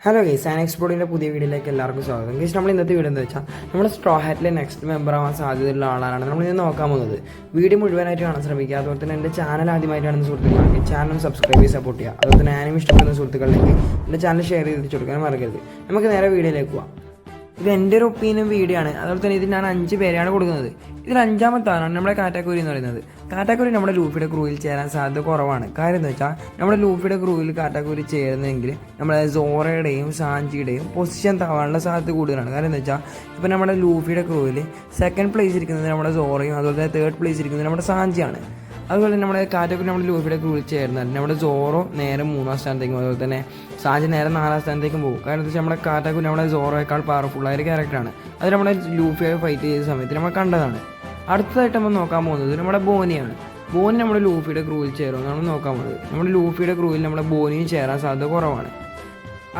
Hello guys, ആനെക്സ്പോർട്ടിൻ്റെ പുതിയ വീഡിയോയിലേക്ക് എല്ലാവർക്കും സ്വാഗതം. ഗൈസ്, നമ്മൾ ഇന്നത്തെ വീഡിയോ എന്താ വെച്ചാൽ നമ്മുടെ സ്ട്രോ ഹാറ്റിലെ നെക്സ്റ്റ് മെമ്പർ ആവാൻ സാധ്യതയുള്ള ആളാണ് നമ്മളിന്ന് നോക്കാൻ പോകുന്നത്. വീഡിയോ മുഴുവനായിട്ട് കാണാൻ ശ്രമിക്കുക. അതുപോലെ തന്നെ എൻ്റെ ചാനൽ ആദ്യമായിട്ടാണ് സുഹൃത്തുക്കളാണെങ്കിൽ ചാനൽ സബ്സ്ക്രൈബ് ചെയ്ത് സപ്പോർട്ട് ചെയ്യുക. അതുപോലെ തന്നെ ആനിമേ ഇഷ്ടപ്പെടുന്ന സുഹൃത്തുക്കളിലേക്ക് എൻ്റെ ചാനൽ ഷെയർ ചെയ്ത് കൊടുക്കാൻ മറക്കരുത്. നമുക്ക് നേരെ വീഡിയോയിലേക്ക് പോകാം. ഇത് എൻ്റെ ഒരു ഒപ്പീനിയൻ വീഡിയോ ആണ്. അതുപോലെ തന്നെ ഇതിൽ ഞാൻ 5 പേരെയാണ് കൊടുക്കുന്നത്. ഇതിൽ 5ാമത്തെ ആളാണ് നമ്മുടെ കാറ്റാക്കുരി എന്ന് പറയുന്നത്. കാറ്റാക്കുരി നമ്മുടെ ലൂഫിയുടെ ക്രൂവിൽ ചേരാൻ സാധ്യത കുറവാണ്. കാര്യം എന്ന് വെച്ചാൽ നമ്മുടെ ലൂഫിയുടെ ക്രൂവിൽ കാറ്റാക്കുരി ചേരുന്നതെങ്കിൽ നമ്മുടെ സോറയുടെയും സാഞ്ചിയുടെയും പൊസിഷൻ താവാനുള്ള സാധ്യത കൂടുതലാണ്. കാര്യം എന്ന് വെച്ചാൽ ഇപ്പോൾ നമ്മുടെ ലൂഫിയുടെ ക്രൂവിൽ 2nd പ്ലേസ് ഇരിക്കുന്നത് നമ്മുടെ സോറയും അതുപോലെ തന്നെ 3rd പ്ലേസ് ഇരിക്കുന്നത് നമ്മുടെ സാഞ്ചിയാണ്. അതുപോലെ തന്നെ നമ്മുടെ കാറ്റാക്കുരി നമ്മുടെ ലൂഫിയുടെ ക്രൂവിൽ ചേർന്നാൽ നമ്മുടെ സോറോ നേരെ 3ാം സ്ഥാനത്തേക്കും അതുപോലെ തന്നെ സാഞ്ചി നേരെ 4ാം സ്ഥാനത്തേക്കും പോകും. കാരണം എന്താ വെച്ചാൽ നമ്മുടെ കാറ്റാക്കുരി നമ്മുടെ സോറോയേക്കാൾ പവർഫുള്ളായ ഒരു ക്യാരക്ടറാണ്. അത് നമ്മുടെ ലൂഫിയായി ഫൈറ്റ് ചെയ്ത സമയത്ത് നമ്മൾ കണ്ടതാണ്. അടുത്തതായിട്ട് നമ്മൾ നോക്കാൻ പോകുന്നത് നമ്മുടെ ബോനിയാണ്. ബോനി നമ്മുടെ ലൂഫിയുടെ ക്രൂവിൽ ചേരുമെന്നാണ് നോക്കാൻ പോകുന്നത്. നമ്മുടെ ലൂഫിയുടെ ക്രൂവിൽ നമ്മുടെ ബോനിയും ചേരാൻ സാധ്യത കുറവാണ്.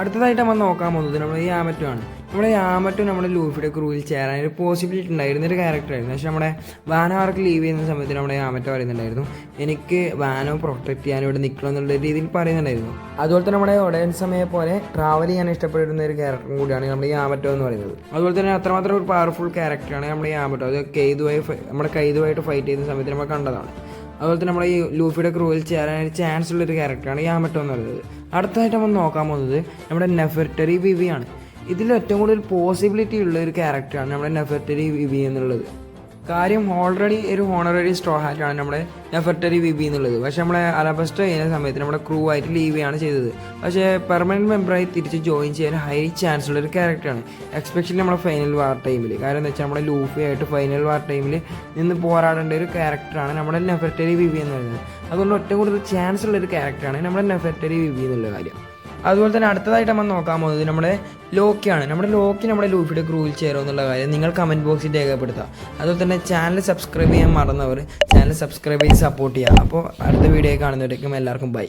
അടുത്തതായിട്ട് നമ്മൾ നോക്കാൻ പോകുന്നത് നമ്മുടെ യാമറ്റോ ആണ്. നമ്മുടെ യാമറ്റോ നമ്മുടെ ലൂഫിയുടെ ക്രൂവിൽ ചേരാൻ ഒരു പോസിബിലിറ്റി ഉണ്ടായിരുന്നൊരു ക്യാരക്ടറായിരുന്നു. പക്ഷേ നമ്മുടെ വാനോ ആർക്ക് ലീവ് ചെയ്യുന്ന സമയത്ത് നമ്മുടെ യാമറ്റോ പറയുന്നുണ്ടായിരുന്നു എനിക്ക് വാനോ പ്രൊട്ടക്ട് ചെയ്യാൻ ഇവിടെ നിൽക്കണം എന്നുള്ള രീതിയിൽ പറയുന്നുണ്ടായിരുന്നു. അതുപോലെ തന്നെ നമ്മുടെ ഒടയൻ സമയം പോലെ ട്രാവൽ ചെയ്യാൻ ഇഷ്ടപ്പെടുന്ന ഒരു ക്യാരക്ടറും കൂടിയാണ് നമ്മുടെ യാമറ്റോ എന്ന് പറയുന്നത്. അതുപോലെ തന്നെ അത്രമാത്രം ഒരു പവർഫുൾ ക്യാരക്ടറാണ് നമ്മുടെ യാമറ്റോ. അത് നമ്മുടെ കെയ്തുമായിട്ട് ഫൈറ്റ് ചെയ്യുന്ന സമയത്ത് നമ്മൾ കണ്ടതാണ്. അതുപോലെ തന്നെ നമ്മുടെ ഈ ലൂഫിയുടെ ക്രൂവിൽ ചേരാൻ ചാൻസ് ഉള്ളൊരു ക്യാരക്ടറാണ് യാമറ്റോ എന്ന് പറയുന്നത്. അടുത്തതായിട്ട് നമ്മൾ നോക്കാൻ പോകുന്നത് നമ്മുടെ നെഫെർട്ടറി വിവി ആണ്. ഇതിൽ ഏറ്റവും കൂടുതൽ പോസിബിലിറ്റി ഉള്ള ഒരു ക്യാരക്ടറാണ് നമ്മുടെ നെഫെർട്ടറി വിവി എന്നുള്ളത്. കാര്യം ഓൾറെഡി ഒരു ഹോണററി സ്ട്രോ ഹാറ്റാണ് നമ്മുടെ നെഫെർട്ടറി വിബി എന്നുള്ളത്. പക്ഷേ നമ്മളെ അലബസ്റ്റർ ചെയ്യുന്ന സമയത്ത് നമ്മുടെ ക്രൂ ആയിട്ട് ലീവ് ചെയ്യാണ് ചെയ്തത്. പക്ഷേ പെർമനൻറ്റ് മെമ്പറായി തിരിച്ച് ജോയിൻ ചെയ്യാൻ ഹൈ ചാൻസ് ഉള്ളൊരു ക്യാരക്ടറാണ്, എക്സ്പെഷ്യലി നമ്മുടെ ഫൈനൽ വാർ ടൈമിൽ. കാരണം എന്താ വെച്ചാൽ നമ്മുടെ ലൂഫി ആയിട്ട് ഫൈനൽ വാർ ടൈമിൽ നിന്ന് പോരാടേണ്ട ഒരു ക്യാരക്ടറാണ് നമ്മുടെ നെഫെർട്ടറി വിബി എന്ന് പറയുന്നത്. അതുകൊണ്ട് ഏറ്റവും കൂടുതൽ ചാൻസ് ഉള്ളൊരു ക്യാരക്ടറാണ് നമ്മുടെ നെഫെർട്ടറി വിബി എന്നുള്ള കാര്യം. അതുപോലെ തന്നെ അടുത്തതായിട്ട് നമ്മൾ നോക്കാൻ പോകുന്നത് നമ്മുടെ ലോക്കിയാണ്. നമ്മുടെ ലോക്കി നമ്മുടെ ലൂഫിയുടെ ക്രൂവിൽ ചേരും എന്നുള്ള കാര്യം നിങ്ങൾ കമൻറ്റ് ബോക്സിൽ രേഖപ്പെടുത്തുക. അതുപോലെ തന്നെ ചാനൽ സബ്സ്ക്രൈബ് ചെയ്യാൻ മറന്നവർ ചാനൽ സബ്സ്ക്രൈബ് ചെയ്ത് സപ്പോർട്ട് ചെയ്യുക. അപ്പോൾ അടുത്ത വീഡിയോ കാണുന്നവരേക്കും എല്ലാവർക്കും ബൈ.